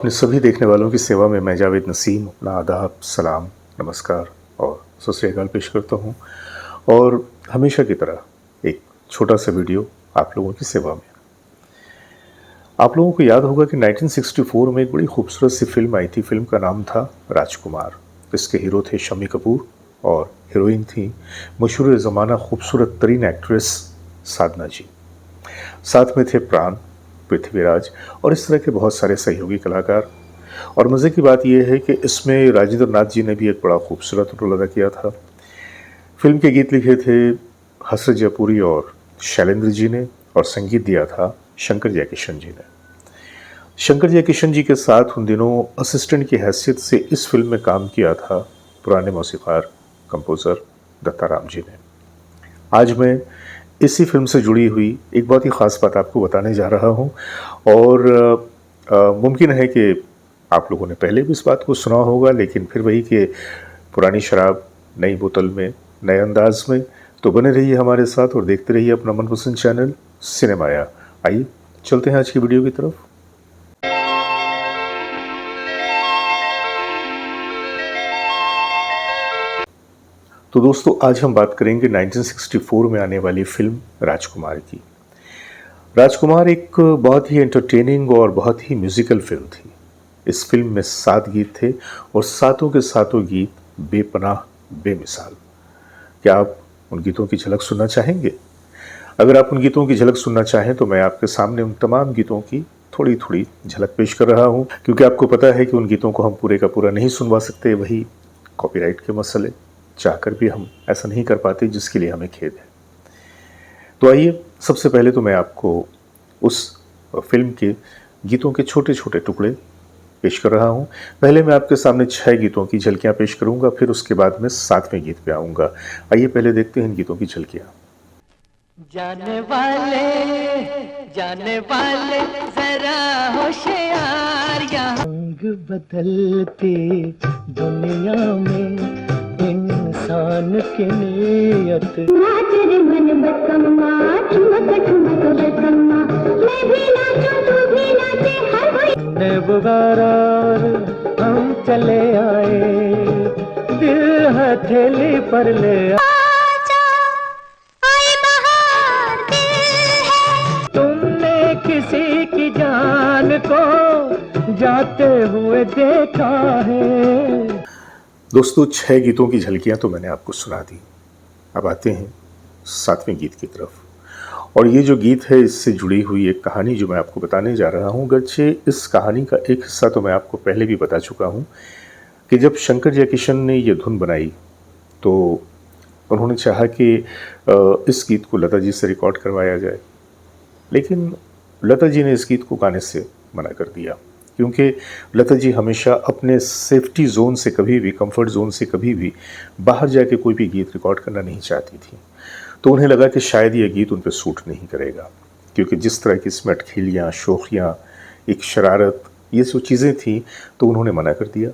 अपने सभी देखने वालों की सेवा में मैं जावेद नसीम अपना आदाब, सलाम, नमस्कार और सत श्री अकाल पेश करता हूँ। और हमेशा की तरह एक छोटा सा वीडियो आप लोगों की सेवा में। आप लोगों को याद होगा कि 1964 में एक बड़ी खूबसूरत सी फिल्म आई थी। फिल्म का नाम था राजकुमार। इसके हीरो थे शम्मी कपूर और हीरोइन थी मशहूर ज़माना खूबसूरत तरीन एक्ट्रेस साधना जी। साथ में थे प्राण, पृथ्वीराज और इस तरह के बहुत सारे सहयोगी कलाकार। और मज़े की बात यह है कि इसमें राजेंद्र नाथ जी ने भी एक बड़ा खूबसूरत रोल अदा किया था। फिल्म के गीत लिखे थे हसरत जयपुरी और शैलेंद्र जी ने और संगीत दिया था शंकर जयकिशन जी ने। शंकर जयकिशन जी के साथ उन दिनों असिस्टेंट की हैसियत से इस फिल्म में काम किया था पुराने मौसीकार कंपोज़र दत्ताराम जी ने। आज मैं इसी फिल्म से जुड़ी हुई एक बहुत ही ख़ास बात आपको बताने जा रहा हूँ। और मुमकिन है कि आप लोगों ने पहले भी इस बात को सुना होगा, लेकिन फिर वही कि पुरानी शराब नई बोतल में नए अंदाज में। तो बने रहिए हमारे साथ और देखते रहिए अपना मनपसंद चैनल सिनेमाया। आइए चलते हैं आज की वीडियो की तरफ। तो दोस्तों, आज हम बात करेंगे 1964 में आने वाली फिल्म राजकुमार की। राजकुमार एक बहुत ही एंटरटेनिंग और बहुत ही म्यूजिकल फिल्म थी। इस फिल्म में 7 गीत थे और सातों के सातों गीत बेपनाह, बेमिसाल। क्या आप उन गीतों की झलक सुनना चाहेंगे? अगर आप उन गीतों की झलक सुनना चाहें तो मैं आपके सामने उन तमाम गीतों की थोड़ी थोड़ी झलक पेश कर रहा हूं, क्योंकि आपको पता है कि उन गीतों को हम पूरे का पूरा नहीं सुनवा सकते। वही कॉपीराइट के मसले, चाहकर भी हम ऐसा नहीं कर पाते, जिसके लिए हमें खेद है। तो आइए, सबसे पहले तो मैं आपको उस फिल्म के गीतों के छोटे छोटे टुकड़े पेश कर रहा हूँ। पहले मैं आपके सामने 6 गीतों की झलकियाँ पेश करूँगा, फिर उसके बाद मैं 7वें गीत पे आऊँगा। आइए पहले देखते हैं इन गीतों की झलकियाँ। जाने वाले जरा होशियार, यहाँ रंग बदलती दुनिया में इंसान की नीयत। नाच रे मन बसम्मा, ठुमक ठुमक बसम्मा, मैं भी नाचूं तू भी नाचे, हर कोई ने पुकारा और हम चले आए, दिल हथेली पर ले आए। किसी की जान को जाते हुए देखा है। दोस्तों, 6 गीतों की झलकियाँ तो मैंने आपको सुना दी। अब आते हैं 7वें गीत की तरफ। और ये जो गीत है, इससे जुड़ी हुई एक कहानी जो मैं आपको बताने जा रहा हूँ। गरचे इस कहानी का एक हिस्सा तो मैं आपको पहले भी बता चुका हूँ कि जब शंकर जयकिशन ने ये धुन बनाई तो उन्होंने चाहा कि इस गीत को लता जी से रिकॉर्ड करवाया जाए, लेकिन लता जी ने इस गीत को गाने से मना कर दिया, क्योंकि लता जी हमेशा अपने सेफ्टी जोन से कभी भी, कंफर्ट जोन से कभी भी बाहर जाके कोई भी गीत रिकॉर्ड करना नहीं चाहती थी। तो उन्हें लगा कि शायद ये गीत उन पर सूट नहीं करेगा, क्योंकि जिस तरह की इसमें अटखेलियाँ, शोखियाँ, एक शरारत, ये सब चीज़ें थी, तो उन्होंने मना कर दिया।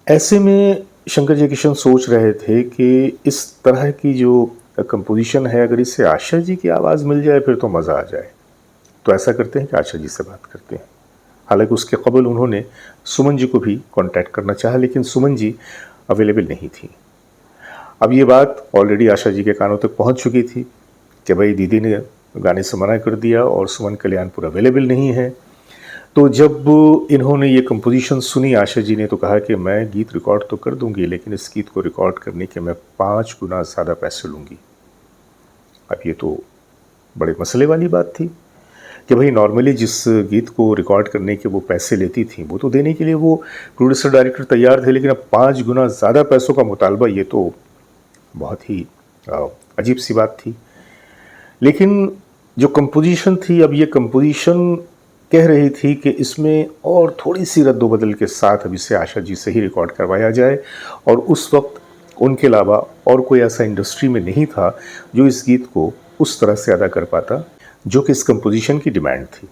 ऐसे में शंकर जयकिशन सोच रहे थे कि इस तरह की जो कंपोजिशन है, अगर इससे आशा जी की आवाज़ मिल जाए फिर तो मज़ा आ जाए। तो ऐसा करते हैं कि आशा जी से बात करते हैं। हालांकि उसके कबल उन्होंने सुमन जी को भी कांटेक्ट करना चाहा, लेकिन सुमन जी अवेलेबल नहीं थी। अब ये बात ऑलरेडी आशा जी के कानों तक पहुंच चुकी थी कि भाई दीदी ने गाने से मना कर दिया और सुमन कल्याणपुर अवेलेबल नहीं है। तो जब इन्होंने ये कंपोजिशन सुनी आशा जी ने, तो कहा कि मैं गीत रिकॉर्ड तो कर दूंगी, लेकिन इस गीत को रिकॉर्ड करने के मैं 5 गुना ज़्यादा पैसे लूँगी। अब ये तो बड़े मसले वाली बात थी कि भाई नॉर्मली जिस गीत को रिकॉर्ड करने के वो पैसे लेती थी, वो तो देने के लिए वो प्रोड्यूसर डायरेक्टर तैयार थे, लेकिन अब 5 गुना ज़्यादा पैसों का मुतालबा, ये तो बहुत ही अजीब सी बात थी। लेकिन जो कंपोजिशन थी, अब ये कंपोजिशन कह रही थी कि इसमें और थोड़ी सी रद्दोबदल के साथ अब इसे आशा जी से ही रिकॉर्ड करवाया जाए। और उस वक्त उनके अलावा और कोई ऐसा इंडस्ट्री में नहीं था जो इस गीत को उस तरह से अदा कर पाता जो कि इस कंपोजिशन की डिमांड थी।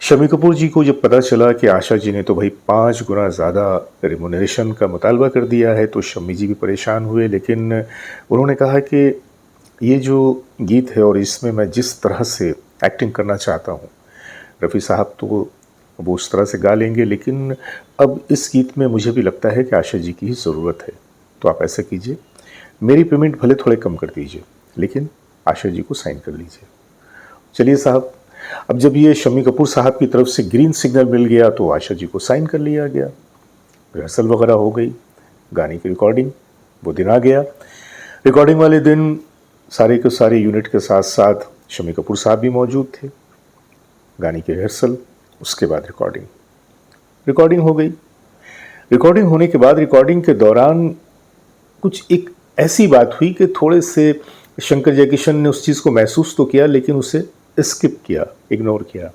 शम्मी कपूर जी को जब पता चला कि आशा जी ने तो भाई 5 गुना ज़्यादा रिम्यूनरेशन का मुतालबा कर दिया है, तो शम्मी जी भी परेशान हुए। लेकिन उन्होंने कहा कि ये जो गीत है और इसमें मैं जिस तरह से एक्टिंग करना चाहता हूँ, रफ़ी साहब तो वो उस तरह से गा लेंगे, लेकिन अब इस गीत में मुझे भी लगता है कि आशा जी की ही ज़रूरत है। तो आप ऐसा कीजिए, मेरी पेमेंट भले थोड़े कम कर दीजिए, लेकिन आशा जी को साइन कर लीजिए। चलिए साहब, अब जब ये शम्मी कपूर साहब की तरफ से ग्रीन सिग्नल मिल गया तो आशा जी को साइन कर लिया गया। रिहर्सल वगैरह हो गई, गाने की रिकॉर्डिंग, वो दिन आ गया। रिकॉर्डिंग वाले दिन सारे के सारे यूनिट के साथ साथ शम्मी कपूर साहब भी मौजूद थे। गाने की रिहर्सल, उसके बाद रिकॉर्डिंग हो गई। रिकॉर्डिंग होने के बाद रिकॉर्डिंग के दौरान कुछ एक ऐसी बात हुई कि थोड़े से शंकर जयकिशन ने उस चीज़ को महसूस तो किया, लेकिन उसे स्किप किया, इग्नोर किया,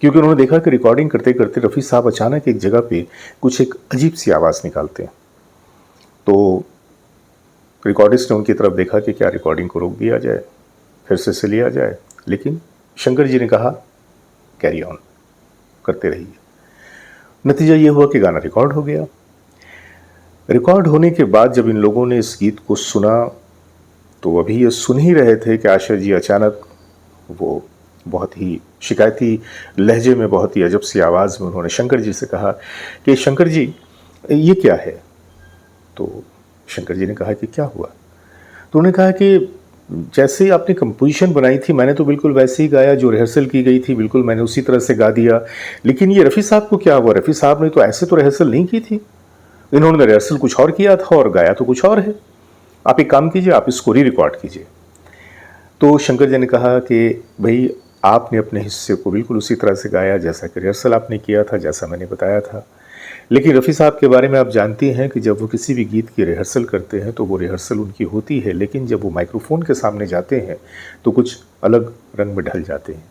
क्योंकि उन्होंने देखा कि रिकॉर्डिंग करते करते रफ़ी साहब अचानक एक जगह पे कुछ एक अजीब सी आवाज़ निकालते हैं। तो रिकॉर्डिस्ट ने उनकी तरफ देखा कि क्या रिकॉर्डिंग को रोक दिया जाए, फिर से लिया जाए, लेकिन शंकर जी ने कहा कैरी ऑन, करते रहिए। नतीजा ये हुआ कि गाना रिकॉर्ड हो गया। रिकॉर्ड होने के बाद जब इन लोगों ने इस गीत को सुना तो अभी ये सुन ही रहे थे कि आशा जी अचानक वो बहुत ही शिकायती लहजे में, बहुत ही अजब सी आवाज़ में उन्होंने शंकर जी से कहा कि शंकर जी ये क्या है। तो शंकर जी ने कहा कि क्या हुआ। तो उन्होंने कहा कि जैसे आपने कंपोजिशन बनाई थी मैंने तो बिल्कुल वैसे ही गाया, जो रिहर्सल की गई थी बिल्कुल मैंने उसी तरह से गा दिया, लेकिन ये रफ़ी साहब को क्या हुआ, रफ़ी साहब ने तो ऐसे तो रिहर्सल नहीं की थी, इन्होंने रिहर्सल कुछ और किया था और गाया तो कुछ और है। आप एक काम कीजिए, आप इसको री रिकॉर्ड कीजिए। तो शंकर जी ने कहा कि भाई आपने अपने हिस्से को बिल्कुल उसी तरह से गाया जैसा कि रिहर्सल आपने किया था, जैसा मैंने बताया था, लेकिन रफ़ी साहब के बारे में आप जानती हैं कि जब वो किसी भी गीत की रिहर्सल करते हैं तो वो रिहर्सल उनकी होती है, लेकिन जब वो माइक्रोफोन के सामने जाते हैं तो कुछ अलग रंग में ढल जाते हैं।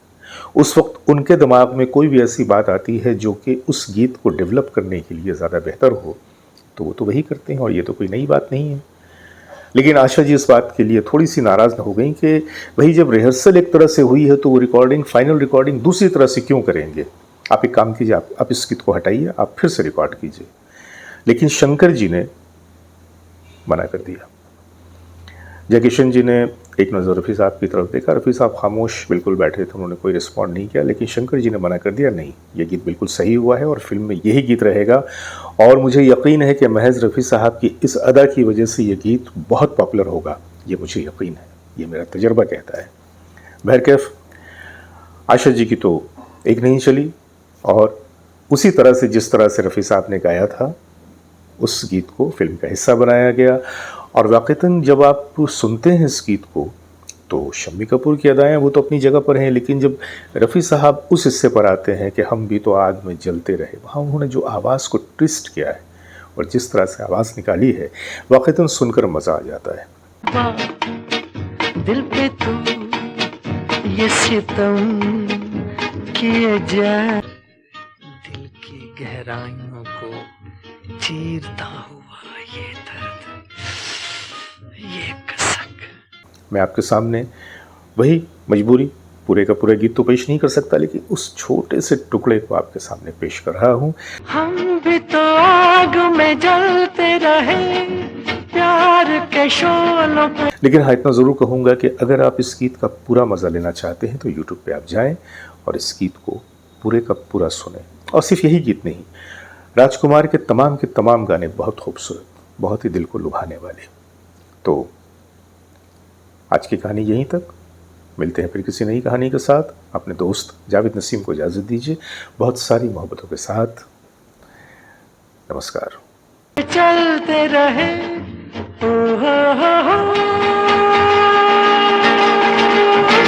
उस वक्त उनके दिमाग में कोई भी ऐसी बात आती है जो कि उस गीत को डेवलप करने के लिए ज़्यादा बेहतर हो, तो वो तो वही करते हैं, और ये तो कोई नई बात नहीं है। लेकिन आशा जी इस बात के लिए थोड़ी सी नाराज़ हो गई कि भाई जब रिहर्सल एक तरह से हुई है तो वो रिकॉर्डिंग, फाइनल रिकॉर्डिंग दूसरी तरह से क्यों करेंगे। आप एक काम कीजिए, आप इस गीत को हटाइए, आप फिर से रिकॉर्ड कीजिए। लेकिन शंकर जी ने मना कर दिया। जयकिशन जी ने एक नज़र रफ़ी साहब की तरफ देखा, रफ़ी साहब खामोश बिल्कुल बैठे थे, उन्होंने कोई रिस्पॉन्ड नहीं किया, लेकिन शंकर जी ने मना कर दिया, नहीं ये गीत बिल्कुल सही हुआ है और फिल्म में यही गीत रहेगा, और मुझे यकीन है कि महज रफ़ी साहब की इस अदा की वजह से ये गीत बहुत पॉपुलर होगा, ये मुझे यकीन है, ये मेरा तजर्बा कहता है। बहरकैफ आशा जी की तो एक नहीं चली, और उसी तरह से जिस तरह से रफ़ी साहब ने गाया था उस गीत को फिल्म का हिस्सा बनाया गया। और वाक़ईतन जब आप सुनते हैं इस गीत को तो शम्मी कपूर की अदाएँ वो तो अपनी जगह पर हैं, लेकिन जब रफ़ी साहब उस हिस्से पर आते हैं कि हम भी तो आग में जलते रहे, वहाँ उन्होंने जो आवाज़ को ट्विस्ट किया है और जिस तरह से आवाज़ निकाली है, वाक़ईतन सुनकर मज़ा आ जाता है। दिल पे तू ये सितम किए जा, दिल की गहराइयों को चीरता हुआ ये दर्द, ये कसक। मैं आपके सामने वही मजबूरी पूरे का पूरा गीत तो पेश नहीं कर सकता, लेकिन उस छोटे से टुकड़े को आपके सामने पेश कर रहा हूँ। हम भी तो आग में जलते रहे प्यार के शोलों पे। लेकिन हाँ, इतना ज़रूर कहूँगा कि अगर आप इस गीत का पूरा मज़ा लेना चाहते हैं तो यूट्यूब पे आप जाएं और इस गीत को पूरे का पूरा सुनें। और सिर्फ यही गीत नहीं, राजकुमार के तमाम गाने बहुत खूबसूरत, बहुत ही दिल को लुभाने वाले। तो आज की कहानी यहीं तक, मिलते हैं फिर किसी नई कहानी के साथ। अपने दोस्त जावेद नसीम को इजाज़त दीजिए, बहुत सारी मोहब्बतों के साथ। नमस्कार। चलते रहे ओ हो